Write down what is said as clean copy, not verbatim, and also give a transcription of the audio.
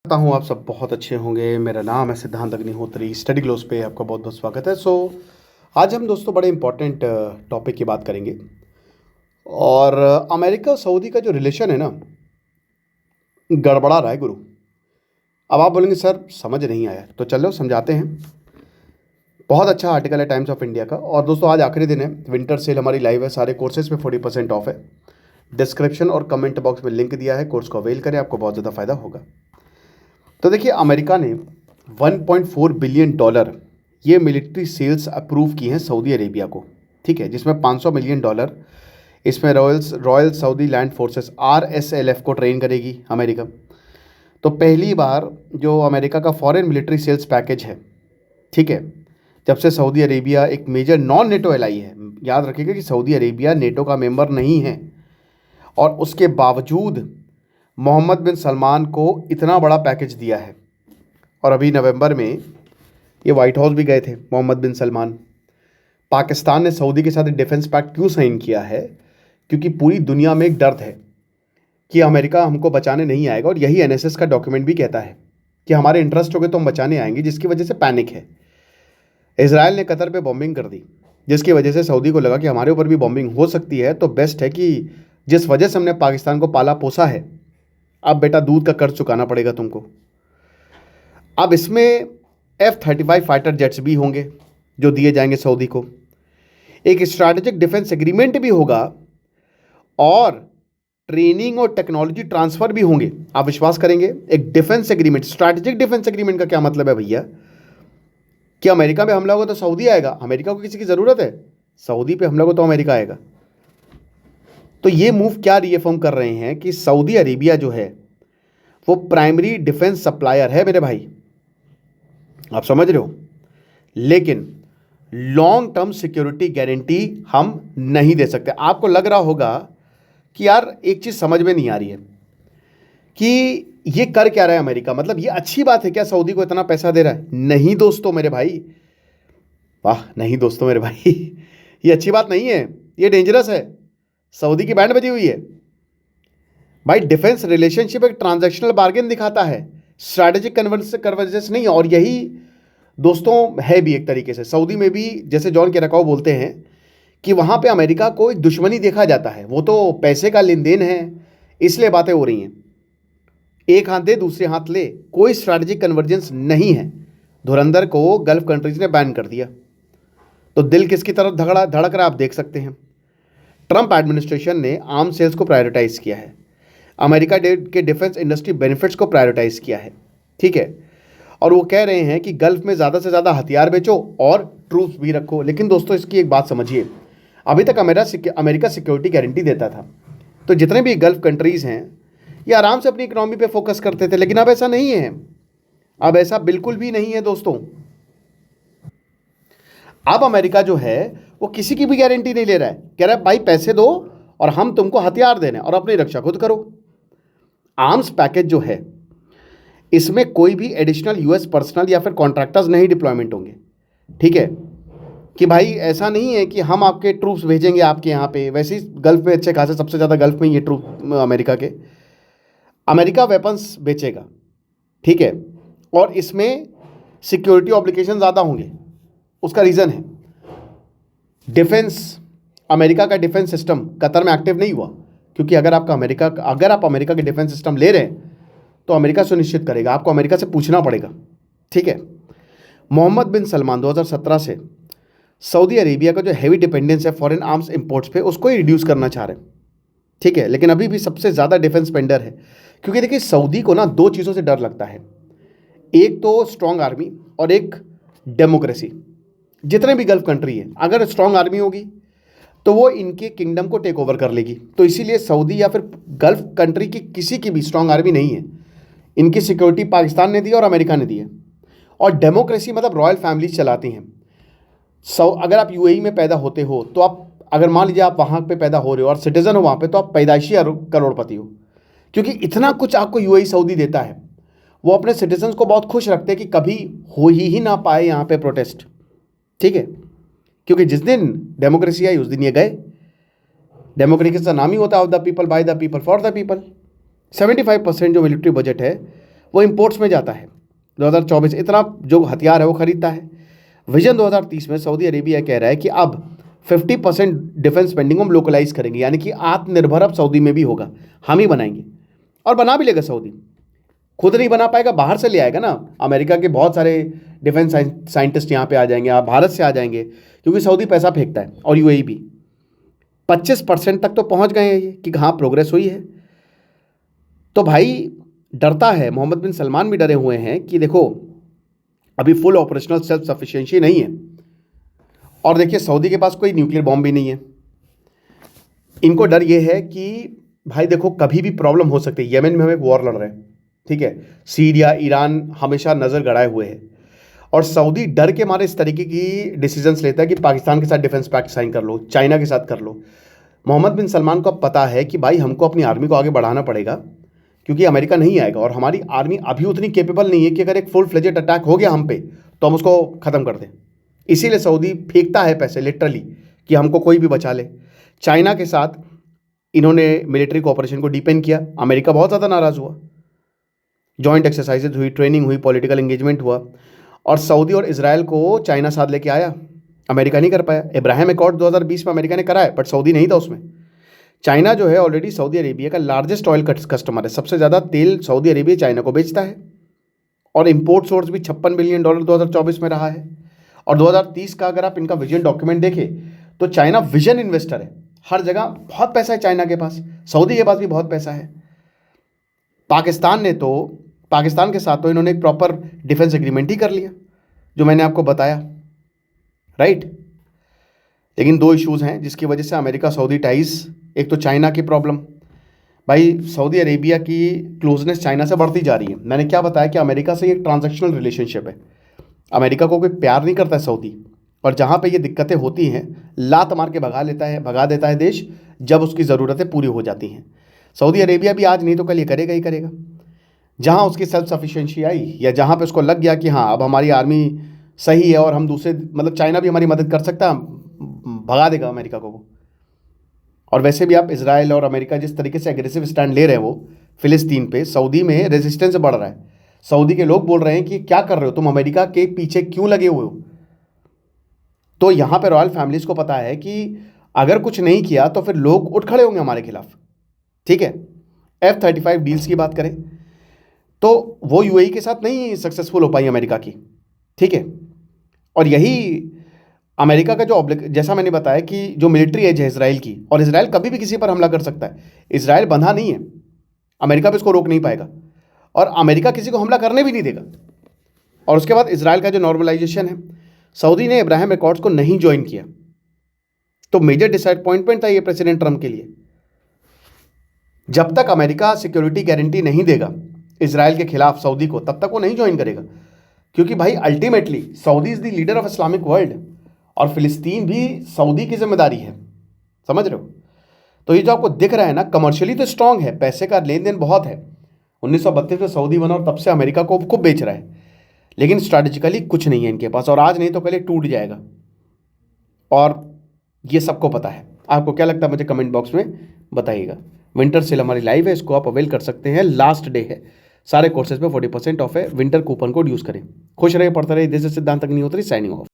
करता हूँ आप सब बहुत अच्छे होंगे। मेरा नाम है सिद्धांत अग्निहोत्री। स्टडी ग्लोस पे आपका बहुत बहुत स्वागत है। आज हम दोस्तों बड़े इंपॉर्टेंट टॉपिक की बात करेंगे। और अमेरिका सऊदी का जो रिलेशन है ना, गड़बड़ा रहा है गुरु। अब आप बोलेंगे सर समझ नहीं आया, तो चलो समझाते हैं। बहुत अच्छा आर्टिकल है टाइम्स ऑफ इंडिया का। और दोस्तों आज आखिरी दिन है, विंटर सेल हमारी लाइव है, सारे कोर्सेज पे 40% ऑफ है। डिस्क्रिप्शन और कमेंट बॉक्स में लिंक दिया है, कोर्स को अवेल करें, आपको बहुत ज़्यादा फायदा होगा। तो देखिए, अमेरिका ने 1.4 बिलियन डॉलर ये मिलिट्री सेल्स अप्रूव की हैं सऊदी अरेबिया को, ठीक है, जिसमें 500 मिलियन डॉलर इसमें royal Saudi land forces RSLF को ट्रेन करेगी अमेरिका। तो पहली बार जो अमेरिका का फॉरेन मिलिट्री सेल्स पैकेज है, ठीक है, जब से सऊदी अरेबिया एक मेजर नॉन नेटो एलाई है। याद रखिएगा कि सऊदी अरेबिया नेटो का मेंबर नहीं है, और उसके बावजूद मोहम्मद बिन सलमान को इतना बड़ा पैकेज दिया है। और अभी नवंबर में ये वाइट हाउस भी गए थे मोहम्मद बिन सलमान। पाकिस्तान ने सऊदी के साथ डिफेंस पैक्ट क्यों साइन किया है? क्योंकि पूरी दुनिया में एक डर है कि अमेरिका हमको बचाने नहीं आएगा, और यही NSS का डॉक्यूमेंट भी कहता है कि हमारे इंटरेस्ट हो गए तो हम बचाने आएंगे, जिसकी वजह से पैनिक है। इसराइल ने कतर पे बॉम्बिंग कर दी, जिसकी वजह से सऊदी को लगा कि हमारे ऊपर भी बॉम्बिंग हो सकती है, तो बेस्ट है कि जिस वजह से हमने पाकिस्तान को पाला पोसा है, अब बेटा दूध का कर्ज चुकाना पड़ेगा तुमको। अब इसमें F-35 फाइटर जेट्स भी होंगे जो दिए जाएंगे सऊदी को। एक स्ट्रैटेजिक डिफेंस एग्रीमेंट भी होगा, और ट्रेनिंग और टेक्नोलॉजी ट्रांसफर भी होंगे। आप विश्वास करेंगे, एक defence agreement, strategic defence agreement का क्या मतलब है भैया? कि अमेरिका पे हमला होगा तो सऊदी आएगा। अमेरिका को किसी की ज़रूरत है? सऊदी पे हमला होगा तो अमेरिका आएगा। तो ये मूव क्या रीअफर्म कर रहे हैं कि सऊदी अरेबिया जो है वो प्राइमरी डिफेंस सप्लायर है मेरे भाई, आप समझ रहे हो। लेकिन लॉन्ग टर्म सिक्योरिटी गारंटी हम नहीं दे सकते। आपको लग रहा होगा कि यार एक चीज़ समझ में नहीं आ रही है कि ये कर क्या रहा है अमेरिका, मतलब ये अच्छी बात है क्या सऊदी को इतना पैसा दे रहा है? नहीं दोस्तों मेरे भाई, वाह नहीं दोस्तों मेरे भाई, ये अच्छी बात नहीं है, ये डेंजरस है। सऊदी की बैंड बजी हुई है भाई। डिफेंस रिलेशनशिप एक ट्रांजैक्शनल बार्गेन दिखाता है, स्ट्रैटेजिक कन्वर्जेंस नहीं। और यही दोस्तों है भी एक तरीके से। सऊदी में भी जैसे जॉन केराकॉव बोलते हैं कि वहाँ पे अमेरिका को एक दुश्मनी देखा जाता है, वो तो पैसे का लेन देन है, इसलिए बातें हो रही हैं। एक हाथ दे दूसरे हाथ ले, कोई स्ट्रैटेजिक कन्वर्जेंस नहीं है। धुरंधर को गल्फ कंट्रीज ने बैन कर दिया, तो दिल किसकी तरफ धड़क रहा आप देख सकते हैं। ट्रंप एडमिनिस्ट्रेशन ने आर्म सेल्स को प्रायोरिटाइज किया है, अमेरिका के डिफेंस इंडस्ट्री बेनिफिट्स को प्रायोरिटाइज किया है, ठीक है। और वो कह रहे हैं कि गल्फ में ज़्यादा से ज़्यादा हथियार बेचो और ट्रूप्स भी रखो। लेकिन दोस्तों इसकी एक बात समझिए, अभी तक अमेरिका सिक्योरिटी गारंटी देता था, तो जितने भी गल्फ कंट्रीज़ हैं ये आराम से अपनी इकोनॉमी पे फोकस करते थे। लेकिन अब ऐसा नहीं है, अब ऐसा बिल्कुल भी नहीं है दोस्तों। अब अमेरिका जो है वो किसी की भी गारंटी नहीं ले रहा है, कह रहा है भाई पैसे दो और हम तुमको हथियार देने और अपनी रक्षा खुद करो। आर्म्स पैकेज जो है इसमें कोई भी एडिशनल US पर्सनल या फिर कॉन्ट्रैक्टर्स नहीं डिप्लॉयमेंट होंगे, ठीक है। कि भाई ऐसा नहीं है कि हम आपके ट्रूप्स भेजेंगे आपके यहाँ पे। वैसे ही गल्फ में अच्छे खासे, सबसे ज़्यादा गल्फ में ये ट्रूप अमेरिका वेपन्स बेचेगा, ठीक है। और इसमें सिक्योरिटी ऑब्लिगेशन ज़्यादा होंगे। उसका रीज़न है डिफेंस, अमेरिका का डिफेंस सिस्टम कतर में एक्टिव नहीं हुआ, क्योंकि अगर आप अमेरिका के डिफेंस सिस्टम ले रहे हैं तो अमेरिका सुनिश्चित करेगा, आपको अमेरिका से पूछना पड़ेगा, ठीक है। मोहम्मद बिन सलमान 2017 से सऊदी अरेबिया का जो हैवी डिपेंडेंस है फॉरेन आर्म्स इंपोर्ट्स पे, उसको ही रिड्यूस करना चाह रहे हैं, ठीक है। लेकिन अभी भी सबसे ज़्यादा डिफेंस स्पेंडर है, क्योंकि देखिए सऊदी को ना दो चीज़ों से डर लगता है, एक तो स्ट्रॉन्ग आर्मी और एक डेमोक्रेसी। जितने भी गल्फ कंट्री है, अगर स्ट्रॉन्ग आर्मी होगी तो वो इनके किंगडम को टेक ओवर कर लेगी। तो इसीलिए सऊदी या फिर गल्फ कंट्री की किसी की भी स्ट्रॉन्ग आर्मी नहीं है। इनकी सिक्योरिटी पाकिस्तान ने दी और अमेरिका ने दी है। और डेमोक्रेसी मतलब रॉयल फैमिलीज चलाती हैं। अगर आप UAE में पैदा होते हो तो आप, अगर मान लीजिए आप वहाँ पे पैदा हो रहे हो और सिटीजन हो वहाँ पे, तो आप पैदाइशी करोड़पति हो, क्योंकि इतना कुछ आपको UAE सऊदी देता है। वो अपने सिटीजन्स को बहुत खुश रखते हैं कि कभी हो ही ना पाए यहाँ पे प्रोटेस्ट, ठीक है। क्योंकि जिस दिन डेमोक्रेसी आई उस दिन ये गए। डेमोक्रेसी का नाम ही होता है of the people, by the people, for the people. 75% जो मिलिट्री बजट है वो इंपोर्ट्स में जाता है। 2024 इतना जो हथियार है वो खरीदता है। विजन 2030 में सऊदी अरेबिया कह रहा है कि अब 50% डिफेंस स्पेंडिंग हम लोकलाइज करेंगे, यानी कि आत्मनिर्भर अब सऊदी में भी होगा, हम ही बनाएंगे। और बना भी लेगा सऊदी, खुद नहीं बना पाएगा, बाहर से ले आएगा ना। अमेरिका के बहुत सारे डिफेंस साइंटिस्ट यहाँ पे आ जाएंगे, आप भारत से आ जाएंगे, क्योंकि सऊदी पैसा फेंकता है, और यूएई भी। 25% तक तो पहुँच गए हैं ये कि हाँ प्रोग्रेस हुई है। तो भाई डरता है, मोहम्मद बिन सलमान भी डरे हुए हैं कि देखो अभी फुल ऑपरेशनल सेल्फ सफिशिएंसी नहीं है। और देखिए सऊदी के पास कोई न्यूक्लियर बॉम्ब भी नहीं है। इनको डर ये है कि भाई देखो कभी भी प्रॉब्लम हो सकती है। येमेन में हम एक वॉर लड़ रहे हैं, ठीक है, सीरिया ईरान हमेशा नज़र गड़ाए हुए है, और सऊदी डर के मारे इस तरीके की डिसीजंस लेता है कि पाकिस्तान के साथ डिफेंस पैक्ट साइन कर लो, चाइना के साथ कर लो। मोहम्मद बिन सलमान को अब पता है कि भाई हमको अपनी आर्मी को आगे बढ़ाना पड़ेगा, क्योंकि अमेरिका नहीं आएगा, और हमारी आर्मी अभी उतनी केपेबल नहीं है कि अगर एक फुल फ्लेजेड अटैक हो गया हम पे तो हम उसको ख़त्म कर दें। इसीलिए सऊदी फेंकता है पैसे लिटरली कि हमको कोई भी बचा ले। चाइना के साथ इन्होंने मिलिट्री कोऑपरेशन को डीपेन किया, अमेरिका बहुत ज़्यादा नाराज़ हुआ, जॉइंट एक्सरसाइजेज हुई, ट्रेनिंग हुई, पॉलिटिकल एंगेजमेंट हुआ, और सऊदी और इजराइल को चाइना साथ लेके आया, अमेरिका नहीं कर पाया। इब्राहिम अकॉर्ड 2020 में अमेरिका ने कराया, बट सऊदी नहीं था उसमें। चाइना जो है ऑलरेडी सऊदी अरेबिया का लार्जेस्ट ऑयल कस्टमर है, सबसे ज़्यादा तेल सऊदी अरेबिया चाइना को बेचता है, और इंपोर्ट सोर्स भी $56 बिलियन 2024 में रहा है। और 2030 का अगर आप इनका विजन डॉक्यूमेंट देखें तो चाइना विजन इन्वेस्टर है, हर जगह बहुत पैसा है चाइना के पास, सऊदी के पास भी बहुत पैसा है। पाकिस्तान के साथ तो इन्होंने एक प्रॉपर डिफेंस एग्रीमेंट ही कर लिया, जो मैंने आपको बताया, राइट। लेकिन दो इश्यूज़ हैं जिसकी वजह से अमेरिका सऊदी टाइज, एक तो चाइना की प्रॉब्लम, भाई सऊदी अरेबिया की क्लोजनेस चाइना से बढ़ती जा रही है। मैंने क्या बताया कि अमेरिका से एक ट्रांजैक्शनल रिलेशनशिप है, अमेरिका को कोई प्यार नहीं करता है सऊदी, और जहाँ पे ये दिक्कतें होती हैं लात मार के भगा देता है देश, जब उसकी ज़रूरतें पूरी हो जाती हैं। सऊदी अरेबिया भी आज नहीं तो कल ये करेगा ही करेगा। जहाँ उसकी सेल्फ सफिशिएंसी आई, या जहाँ पे उसको लग गया कि हाँ अब हमारी आर्मी सही है और हम दूसरे, मतलब चाइना भी हमारी मदद कर सकता है, भगा देगा अमेरिका को वो। और वैसे भी आप इजराइल और अमेरिका जिस तरीके से एग्रेसिव स्टैंड ले रहे हैं वो फिलिस्तीन पे, सऊदी में रेजिस्टेंस बढ़ रहा है। सऊदी के लोग बोल रहे हैं कि क्या कर रहे हो तुम, अमेरिका के पीछे क्यों लगे हुए हो। तो यहाँ पे रॉयल फैमिलीज को पता है कि अगर कुछ नहीं किया तो फिर लोग उठ खड़े होंगे हमारे खिलाफ, ठीक है। F-35 डील्स की बात करें तो वो यूएई के साथ नहीं सक्सेसफुल हो पाई अमेरिका की, ठीक है। और यही अमेरिका का जो जैसा मैंने बताया कि जो मिलिट्री एज है इसराइल की, और इसराइल कभी भी किसी पर हमला कर सकता है, इसराइल बंधा नहीं है, अमेरिका भी इसको रोक नहीं पाएगा, और अमेरिका किसी को हमला करने भी नहीं देगा। और उसके बाद इसराइल का जो नॉर्मलाइजेशन है, सऊदी ने इब्राहिम अकॉर्ड्स को नहीं ज्वाइन किया, तो मेजर डिसअपॉइंटमेंट था ये प्रेसिडेंट ट्रंप के लिए। जब तक अमेरिका सिक्योरिटी गारंटी नहीं देगा इसराइल के खिलाफ सऊदी को, तब तक वो नहीं ज्वाइन करेगा, क्योंकि भाई ultimately Saudi is the leader of Islamic world, और फिलिस्तीन भी सऊदी की जिम्मेदारी है, समझ रहे हो। तो ये जो आपको दिख रहा है ना, कमर्शियली तो स्ट्रांग है, पैसे का लेन देन बहुत है, 1932 में सऊदी बना और तब से अमेरिका को खूब बेच रहा है, लेकिन स्ट्रैटेजिकली कुछ नहीं है इनके पास, और आज नहीं तो कल ये टूट जाएगा, और ये सबको पता है। आपको क्या लगता है मुझे कमेंट बॉक्स में बताइएगा। विंटर सेल हमारी लाइव है, इसको आप अवेल कर सकते हैं, लास्ट डे है, सारे कोर्सेज पे 40% ऑफ है। विंटर कूपन कोड यूज़ करें। खुश रहे, पढ़ते रहे, देश सिद्धांत तक नहीं होती, साइनिंग ऑफ।